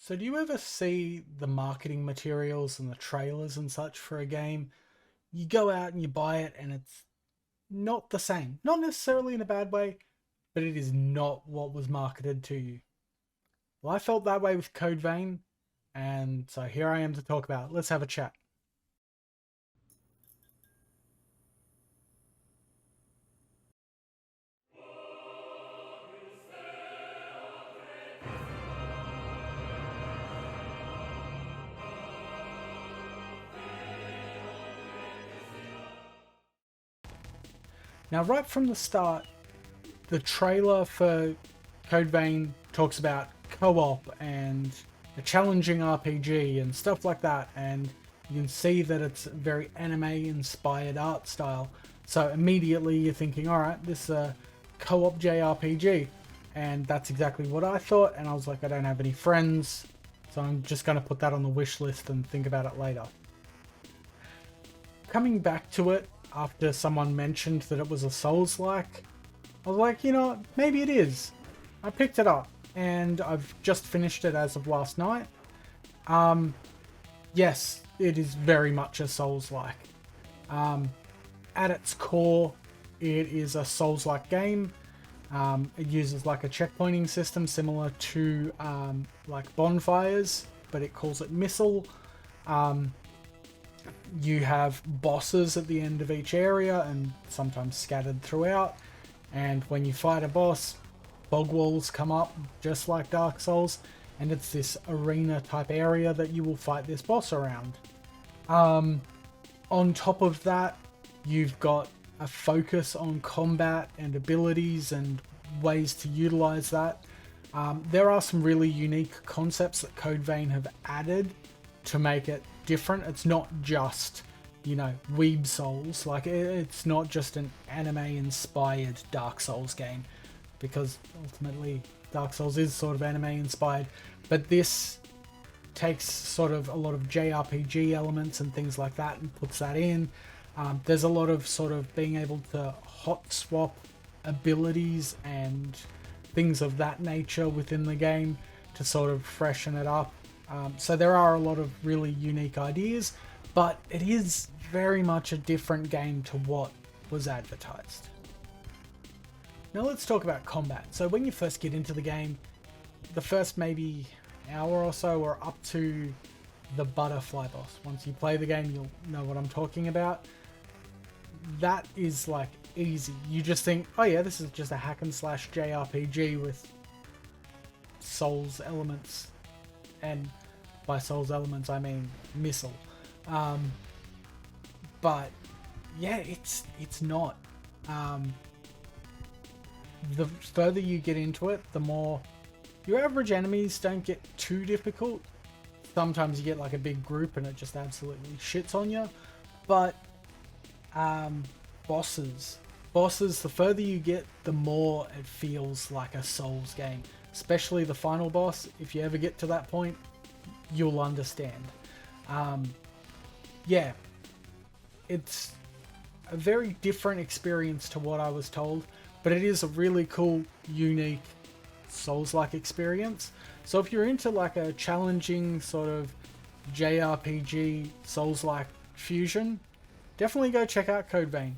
So do you ever see the marketing materials and the trailers and such for a game? You go out and you buy it and it's not the same. Not necessarily in a bad way, but it is not what was marketed to you. Well, I felt that way with Code Vein, and so here I am to talk about it. Let's have a chat. Now, right from the start, the trailer for Code Vein talks about co-op and a challenging RPG and stuff like that, and you can see that it's very anime-inspired art style. So immediately you're thinking, all right, this is a co-op JRPG, and that's exactly what I thought. And I was like, I don't have any friends, so I'm just going to put that on the wish list and think about it later. Coming back to it after someone mentioned that it was a Souls-like, I was like, you know what, maybe it is. I picked it up and I've just finished it as of last night. Yes, it is very much a Souls-like. At its core, it is a Souls-like game. It uses like a checkpointing system similar to like bonfires, but it calls it missile. You have bosses at the end of each area and sometimes scattered throughout. And when you fight a boss, bog walls come up just like Dark Souls, and it's this arena type area that you will fight this boss around. On top of that, you've got a focus on combat and abilities and ways to utilize that. There are some really unique concepts that Code Vein have added to make it different. It's not just, you know, Weeb Souls. Like, it's not just an anime-inspired Dark Souls game, because ultimately Dark Souls is sort of anime-inspired. But this takes sort of a lot of JRPG elements and things like that and puts that in. There's a lot of sort of being able to hot swap abilities and things of that nature within the game to sort of freshen it up. So there are a lot of really unique ideas, but it is very much a different game to what was advertised. Now let's talk about combat. So when you first get into the game, the first maybe hour or so are up to the butterfly boss. Once you play the game, you'll know what I'm talking about. That is like easy. You just think, oh yeah, this is just a hack and slash JRPG with Souls elements. And by Souls elements, I mean missile. But yeah, it's not. The further you get into it, the more your average enemies don't get too difficult. Sometimes you get like a big group and it just absolutely shits on you. But bosses, the further you get, the more it feels like a Souls game. Especially the final boss. If you ever get to that point, you'll understand. Yeah, it's a very different experience to what I was told, but it is a really cool, unique Souls-like experience. So if you're into like a challenging sort of JRPG Souls-like fusion, definitely go check out Code Vein.